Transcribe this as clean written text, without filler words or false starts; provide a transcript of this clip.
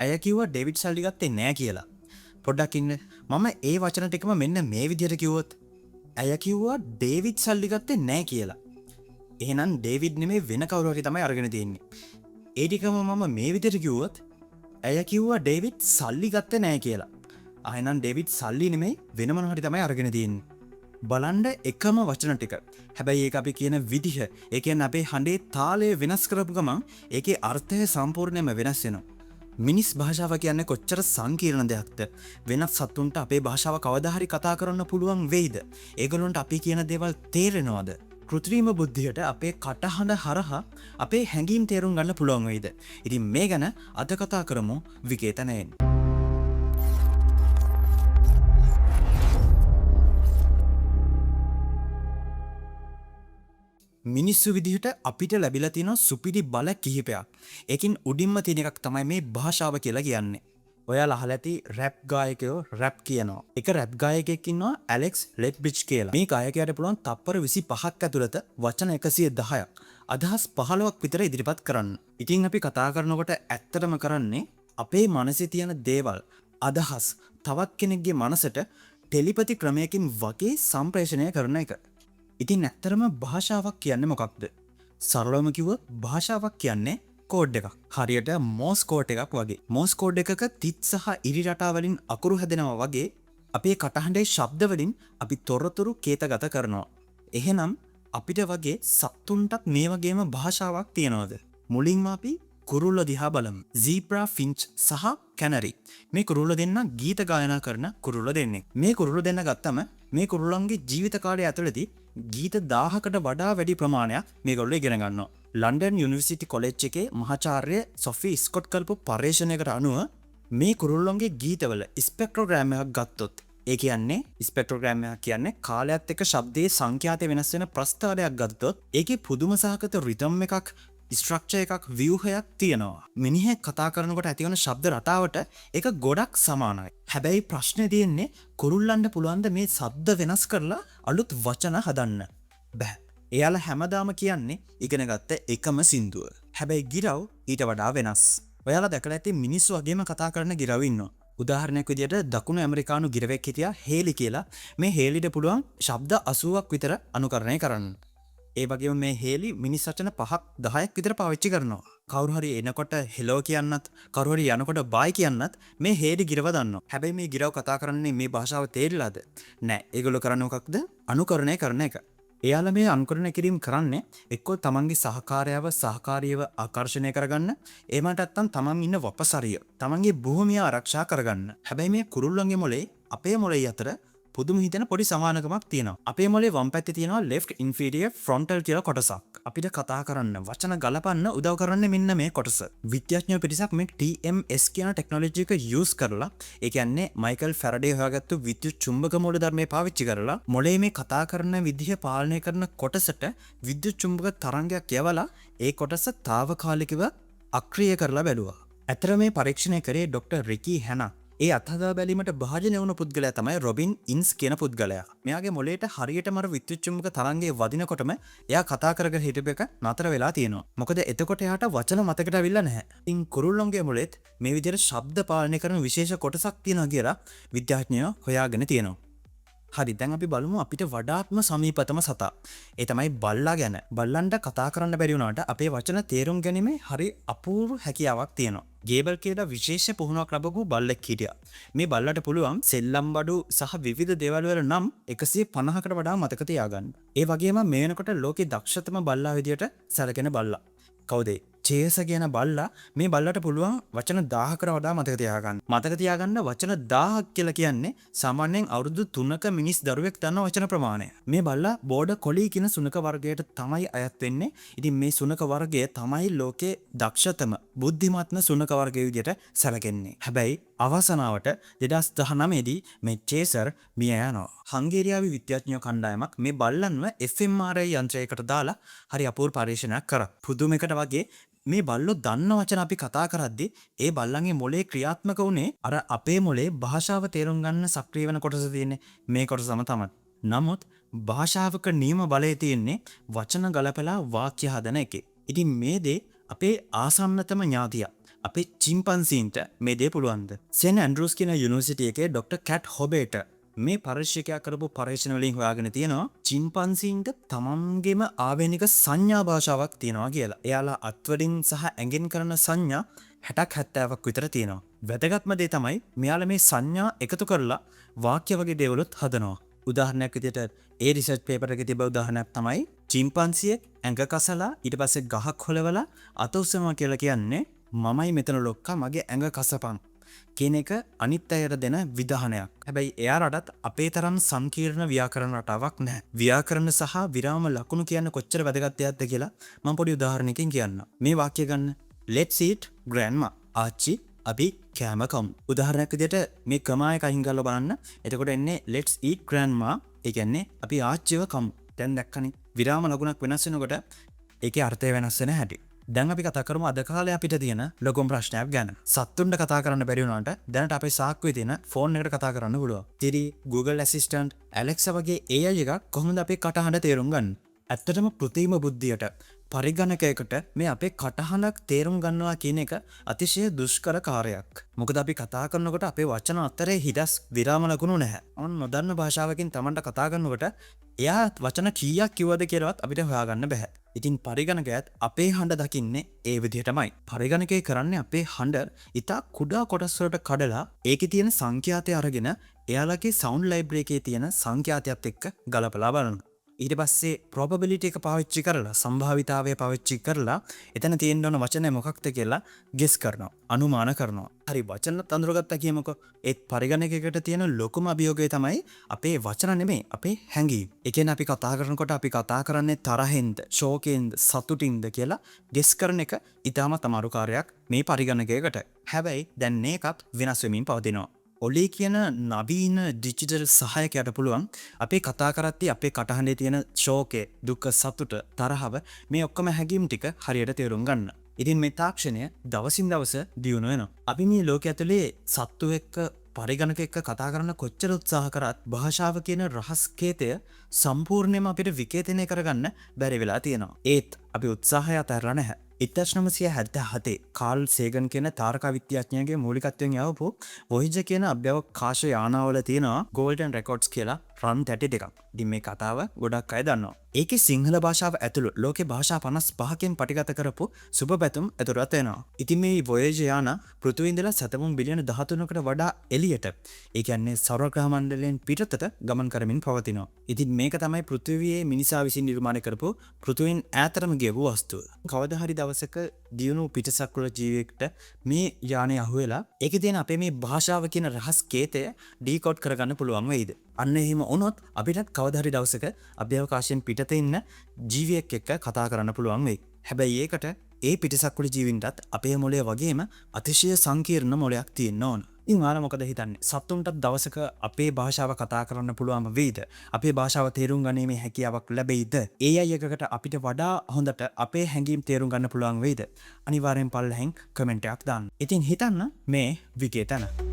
ඇය කිව්වා ඩේවිඩ් සල්ලි ගත්තේ නෑ කියලා. පොඩ්ඩක් ඉන්න. මම ඒ වචන ටිකම මෙන්න මේ විදිහට කිව්වොත් ඇය කිව්වා ඩේවිඩ් සල්ලි ගත්තේ නෑ කියලා. එහෙනම් ඩේවිඩ් නෙමේ වෙන කවුරු හරි තමයි අරගෙන තියෙන්නේ. ඒ ටිකම මම මේ විදිහට කිව්වොත් ඇය කිව්වා ඩේවිඩ් සල්ලි ගත්තේ නෑ කියලා. එහෙනම් ඩේවිඩ් සල්ලි නෙමේ වෙන මොනවා හරි තමයි අරගෙන තියෙන්නේ. බලන්න එකම වචන ටික. හැබැයි ඒක අපි කියන විදිහ, ඒ කියන්නේ අපේ හඬේ තාලය වෙනස් කරපු ගමන් ඒකේ අර්ථය සම්පූර්ණයෙන්ම වෙනස් වෙනවා. මිනිස් භාෂාව කියන්නේ කොච්චර සංකීර්ණ දෙයක්ද? වෙනත් සතුන්ට අපේ භාෂාව කවදා හරි කතා කරන්න පුළුවන් වෙයිද? ඒගොල්ලන්ට අපි කියන දේවල් තේරෙනවද? කෘත්‍රිම බුද්ධියට අපේ කටහඬ හරහා අපේ හැඟීම් තේරුම් ගන්න පුළුවන් වෙයිද? ඉතින් මේ ගැන අද කතා කරමු විකේතනයෙන්. මිනිස්සු විදිහට අපිට ලැබිලා තියෙන සුපිරි බල කිහිපයක්. ඒකින් උඩින්ම තියෙන එකක් තමයි මේ භාෂාව කියලා කියන්නේ. ඔයාලා අහලා ඇති රැප් ගායකයෝ රැප් කියනවා. එක රැප් ගායකයෙක් ඉන්නවා ඇලෙක්ස් ලෙඩ්බ්‍රිජ් කියලා. මේ ගායකයාට පුළුවන් තප්පර 25ක් ඇතුළත වචන 110ක් අදහස් 15ක් විතර ඉදිරිපත් කරන්න. ඉතින් අපි කතා කරනකොට ඇත්තටම කරන්නේ අපේ මනසේ තියෙන දේවල් අදහස් තවත් කෙනෙක්ගේ මනසට ටෙලිපති ක්‍රමයකින් වගේ සම්ප්‍රේෂණය කරන එක. ඉතින් ඇත්තරම භාෂාවක් කියන්නේ මොකක්ද? සරලවම කිව්වොත් භාෂාවක් කියන්නේ කෝඩ් එකක්. හරියට මෝස් කෝඩ් එකක් වගේ. මෝස් කෝඩ් එකක තිත් සහ ඉරි රටා වලින් අකුරු හැදෙනවා වගේ අපේ කටහඬේ ශබ්ද වලින් අපි තොරතුරු කේතගත කරනවා. එහෙනම් අපිට වගේ සත්තුන්ටත් මේ වගේම භාෂාවක් තියනවාද? මුලින්ම අපි කුරුල්ල දිහා බලමු. zebra finch සහ canary. මේ කුරුල්ල දෙන්න ගීත ගායනා කරන කුරුල්ල දෙන්නෙක්. මේ කුරුල්ල දෙන්න ගත්තම මේ කුරුල්ලන්ගේ ජීවිත කාලය ඇතුළතදී ගීත 1000කට වඩා වැඩි ප්‍රමාණයක් මේගොල්ලෝ ඉගෙන ගන්නවා. ලන්ඩන් යුනිවර්සිටි කොලෙජ් එකේ මහාචාර්ය සොෆී ස්කොට් කරපු පර්යේෂණයකට අනුව මේ කුරුල්ලන්ගේ ගීතවල ස්පෙක්ට්‍රෝග්‍රෑම් එකක් ගත්තොත්, ඒ කියන්නේ ස්පෙක්ට්‍රෝග්‍රෑම් එක කියන්නේ කාලයත් එක්ක ශබ්දයේ සංඛ්‍යාතය වෙනස් වෙන ප්‍රස්ථාරයක් ගත්තොත් ඒකේ පුදුම සහගත රිද්ම් එකක්, ස්ට්‍රක්චර් එකක්, ව්‍යුහයක් තියෙනවා. මිනිහෙක් කතා කරනකොට ඇතිවන ශබ්ද රටාවට ඒක ගොඩක් සමානයි. හැබැයි ප්‍රශ්නේ තියෙන්නේ කුරුල්ලන්ට පුළුවන් ද මේ ශබ්ද වෙනස් කරලා අලුත් වචන හදන්න? බෑ. එයාලා හැමදාම කියන්නේ ඉගෙන ගත්ත එකම සින්දුව. හැබැයි ගිරව් ඊට වඩා වෙනස්. ඔයාලා දැකලා ඇති මිනිස්සු වගේම කතා කරන ගිරව් ඉන්නවා. උදාහරණයක් විදියට දකුණු ඇමරිකානු ගිරවෙක් හිටියා හේලි කියලා. මේ හේලිට පුළුවන් ශබ්ද 80ක් විතර අනුකරණය කරන්න. ඒ වගේම මේ හේලි මිනිස් වචන 5ක් 10ක් විතර පාවිච්චි කරනවා. කවුරු හරි එනකොට හෙලෝ කියන්නත්, කවුරු හරි යනකොට බයි කියන්නත් මේ හේලි ගිරව දන්නවා. හැබැයි මේ ගිරව කතා කරන්නේ මේ භාෂාව තේරිලාද? නෑ. ඒගොල්ලෝ කරන්නේ මොකක්ද? අනුකරණය කරන එක. එයාලා මේ අනුකරණය කිරීම කරන්නේ එක්කෝ තමන්ගේ සහකාරියව ආකර්ෂණය කරගන්න, එහෙම නැත්නම් තමන් ඉන්න වපසරිය, තමන්ගේ භූමිය ආරක්ෂා කරගන්න. හැබැයි මේ කුරුල්ලන්ගේ මොලේ අපේ මොලේ අතර පුදුම හිතෙන පොඩි සමානකමක් තියෙනවා. අපේ මොලේ වම් පැත්තේ තියෙනවා left inferior frontal කියලා කොටසක්. අපිට කතා කරන්න, වචන ගලපන්න උදව් කරන්නේ මෙන්න මේ කොටස. විද්‍යාඥයෝ පිරිසක් මේ TMS කියන ටෙක්නොලොජි එක යූස් කරලා, ඒ කියන්නේ මයිකල් ෆැරඩේ හොයාගත්තු විද්‍යුත් චුම්බක මූලධර්මය පාවිච්චි කරලා මොලේ මේ කතා කරන විදිහ පාලනය කරන කොටසට විද්‍යුත් චුම්බක තරංගයක් යවලා ඒ කොටස తాවකාලිකව අක්‍රිය කරලා බැලුවා. ඇතර මේ පරීක්ෂණය කරේ ඩොක්ටර් රිකි හැනා. ඒ අත්හදා බැලීමට භාජනය වුණු පුද්ගලයා තමයි රොබින් ඉන්ස් කියන පුද්ගලයා. මෙයාගේ මොළයට හරියටම අර විද්‍යුත් චුම්බක තරංගයේ වදිනකොටම එයා කතා කරගෙන හිටපු එක නතර වෙලා තියෙනවා. මොකද එතකොට එයාට වචන මතකට අවිල්ලා නැහැ. ඉතින් කුරුල්ලන්ගේ මොළෙත් මේ විදිහට ශබ්ද පාලනය කරන විශේෂ කොටසක් තියෙනවා කියලා විද්‍යාඥයෝ හොයාගෙන තියෙනවා. හරි, දැන් අපි බලමු අපිට වඩාත්ම සමීපතම සතා. ඒ තමයි බල්ලා ගැන. බල්ලන්ට කතා කරන්න බැරි වුණාට අපේ වචන තේරුම් ගැනීමේ හරි අපූර්ව හැකියාවක් තියෙනවා. ගේබල් කියලා විශේෂ පුහුණුවක් ලැබපු බල්ලෙක් හිටියා. මේ බල්ලට පුළුවන් සෙල්ලම් බඩු සහ විවිධ දේවල් වල නම් 150කට වඩා මතක තියාගන්න. ඒ වගේම මේ වෙනකොට ලෝකේ දක්ෂතම බල්ලා විදියට සැලකෙන බල්ලා. කවුද? චේස කියන බල්ලා. මේ බල්ලට පුළුවන් වචන 1000කට වඩා මතක තියාගන්න. මතක තියාගන්න වචන 1000ක් කියලා කියන්නේ සාමාන්‍යයෙන් අවුරුදු 3ක මිනිස් දරුවෙක් දන්න වචන ප්‍රමාණය. මේ බල්ලා බෝඩර් කොලී කියන සුනක වර්ගයට තමයි අයත් වෙන්නේ. ඉතින් මේ සුනක වර්ගය තමයි ලෝකේ දක්ෂතම බුද්ධිමත්ම සුනක වර්ගය විදියට සැලකෙන්නේ. හැබැයි අවසනාවට 2019 දී මේ චේසර් මිය යනවා. හංගේරියාවේ විද්‍යාඥයෝ කණ්ඩායමක් මේ බල්ලන්ව fMRI යන්ත්‍රයකට දාලා හරි අපූර්ව පරීක්ෂණයක් කරා. පුදුමයකට වගේ මේ බල්ලෝ දන්න වචන අපි කතා කරද්දී ඒ බල්ලන්ගේ මොලේ ක්‍රියාත්මක වුණේ අර අපේ මොලේ භාෂාව තේරුම් ගන්න සක්‍රිය වෙන කොටස තියෙන්නේ මේ කොටසම තමයි. නමුත් භාෂාවක නියම බලය තියෙන්නේ වචන ගලපලා වාක්‍ය හදන එකේ. ඉතින් මේ දේ අපේ ආසන්නතම ඥාතියා අපේ චිම්පන්සීන්ට මේ දේ පුළුවන්ද? සෙන් ඇන්ඩ්‍රූස් කියන යුනිවර්සිටි එකේ ඩොක්ටර් කැට් හොබේට මේ පරීක්ෂකයා කරපු පරීක්ෂණ වලින් හොයාගෙන තියෙනවා චිම්පන්සීන්ට තමන්ගේම ආවේනික සංඥා භාෂාවක් තියෙනවා කියලා. එයාලා අත්වලින් සහ ඇඟෙන් කරන සංඥා 60ක් 70ක් විතර තියෙනවා. වැදගත්ම දේ තමයි මෙයාලා මේ සංඥා එකතු කරලා වාක්‍ය වගේ දේවලුත් හදනවා. උදාහරණයක් විදිහට ඒ රිසර්ච් පේපර් එකේ තිබ්බ උදාහරණයක් තමයි චිම්පන්සියෙක් ඇඟ කසලා ඊට පස්සේ ගහක් හොලවලා අත උස්සනවා කියලා කියන්නේ මමයි මෙතන ලොක්කා මගේ ඇඟ කසපන් කියන එක අනිත් අයට දෙන විධානයක්. හැබැයි එයාටත් අපේ තරම් සංකීර්ණ ව්‍යාකරණ රටාවක් නැහැ. ව්‍යාකරණ සහ විරාම ලකුණු කියන්නේ කොච්චර වැදගත් දෙයක්ද කියලා මම පොඩි උදාහරණයකින් කියන්නම්. මේ වාක්‍ය ගන්න. Let's eat grandma. ආච්චි අපි කෑම කමු. උදාහරණයක් විදිහට මේ ක්‍රමායක අහිං කරලා බලන්න. එතකොට එන්නේ let's eat grandma. ඒ කියන්නේ අපි ආච්චිව කමු. දැන් දැක්කනේ. විරාම ලකුණක් වෙනස් වෙනකොට ඒකේ අර්ථය වෙනස් වෙන හැටි. දැන් අපි කතා කරමු අද කාලේ අපිට තියෙන ලොකුම ප්‍රශ්නයක් ගැන. සත්තුන්ට කතා කරන්න බැරි වුණාට දැනට අපේ සාක්කුවේ තියෙන ෆෝන් එකට කතා කරන්න පුළුවන්. Siri, Google Assistant, Alexa වගේ AI එකක් කොහොමද අපේ කටහඬ තේරුම් ගන්න? ඇත්තටම කෘත්‍රිම බුද්ධියට පරිගණකයකට මේ අපේ කටහඬක් තේරුම් ගන්නවා කියන එක අතිශය දුෂ්කර කාර්යයක්. මොකද අපි කතා කරනකොට අපේ වචන අතරේ හිඩස් විරාම ලකුණු නැහැ. අන්න නොදන්න භාෂාවකින් Tamanට කතා කරනකොට එයා වචන කීයක් කිව්වද කියලාවත් අපිට හොයාගන්න බෑ. ඉතින් පරිගණකයත් අපේ හඬ දකින්නේ ඒ විදිහටමයි. පරිගණකය කරන්නේ අපේ හඬ ඉතා කුඩා කොටස් වලට කඩලා ඒකේ තියෙන සංඛ්‍යාතය අරගෙන එයාලගේ සවුන්ඩ් ලයිබ්‍රරි එකේ තියෙන සංඛ්‍යාතයත් එක්ක ගලපලා බලනවා. ඊට පස්සේ probability එක පාවිච්චි කරලා සම්භාවිතාවය පාවිච්චි කරලා එතන තියෙන්න ඕන වචනේ මොකක්ද කියලා guess කරනවා. අනුමාන කරනවා. හරි වචන තඳුරගත්තා කියමුකෝ. ඒත් පරිගණකයකට තියෙන ලොකුම අභියෝගය තමයි අපේ වචන නෙමෙයි අපේ හැඟීම්. ඒ කියන්නේ අපි කතා කරනකොට අපි කතා කරන්නේ තරහෙන්ද, ශෝකයෙන්ද, සතුටින්ද කියලා guess කරන එක ඉතාමත් අමාරු කාර්යයක් මේ පරිගණකයකට. හැබැයි දැන් මේකත් වෙනස් වෙමින් පවතිනවා. ඔලි කියන නවීන ඩිජිටල් සහයකයට පුළුවන් අපේ කතා කරද්දී අපේ කටහඬේ තියෙන ශෝකය, දුක, සතුට, තරහව මේ ඔක්කොම හැඟීම් ටික හරියට තේරුම් ගන්න. ඉතින් මේ තාක්ෂණය දවසින් දවස දියුණු වෙනවා. අපි මේ ලෝකයේ ඇතුලේ සත්තු එක්ක පරිගණක එක්ක කතා කරන්න කොච්චර උත්සාහ කරත් භාෂාව කියන රහස් කේතය සම්පූර්ණයෙන්ම අපිට විකේතනය කරගන්න බැරි වෙලා තියෙනවා. ඒත් අපි උත්සාහය අතහැරලා නැහැ. 1977 කාල් සේගන් කියන තාරකා විද්‍යාඥයාගේ මූලිකත්වයෙන් යවපු Voyager කියන අභ්‍යවකාශ යානාවල තියෙනවා Golden Records කියලා රන් තැටි දෙකක්. ඉතින් මේ කතාව ගොඩක් අය දන්නවා. ඒකේ සිංහල භාෂාව ඇතුළු ලෝකේ භාෂා 55කින් පටිගත කරපු සුබ පැතුම් ඇතුළත් වෙනවා. ඉතින් මේ Voyager යාන පෘථිවිය ඉඳලා සතමුන් බිලියන 13කට වඩා එළියට, ඒ කියන්නේ සෞර ග්‍රහ මණ්ඩලයෙන් පිටතට ගමන් කරමින් පවතිනවා. ඉතින් මේක තමයි පෘථිවියේ මිනිසා විසින් නිර්මාණය කරපු පෘථිවියෙන් ඈතරම ගියපු වස්තුව. කවදා හරි දවසක දියුණු පිටසක්වල ජීවියෙක්ට මේ යානේ අහුවෙලා ඒකේ තියෙන අපේ මේ භාෂාව කියන රහස් කේතය ඩීකෝඩ් කරගන්න පුළුවන් වෙයිද? අන්න එහෙම වුණොත් අපිටත් කවදා හරි දවසක අභ්‍යවකාශයෙන් පිටත ඉන්න ජීවියෙක් එක්ක කතා කරන්න පුළුවන් වෙයි. හැබැයි ඒකට ඒ පිටසක්වල ජීවින්ටත් අපේ මොළය වගේම අතිශය සංකීර්ණ මොළයක් තියෙන්න ඕන. ඉතින් ඔයාලා මොකද හිතන්නේ? සත්තුන්ටත් දවසක අපේ භාෂාව කතා කරන්න පුළුවන් වෙයිද? අපේ භාෂාව තේරුම් ගැනීමේ හැකියාවක් ලැබෙයිද? AI එකකට අපිට වඩා හොඳට අපේ හැඟීම් තේරුම් ගන්න පුළුවන් වෙයිද? අනිවාර්යෙන් පල්ලෙහෙන් කමෙන්ට් එකක් දාන්න. ඉතින් හිතන්න මේ විකේතන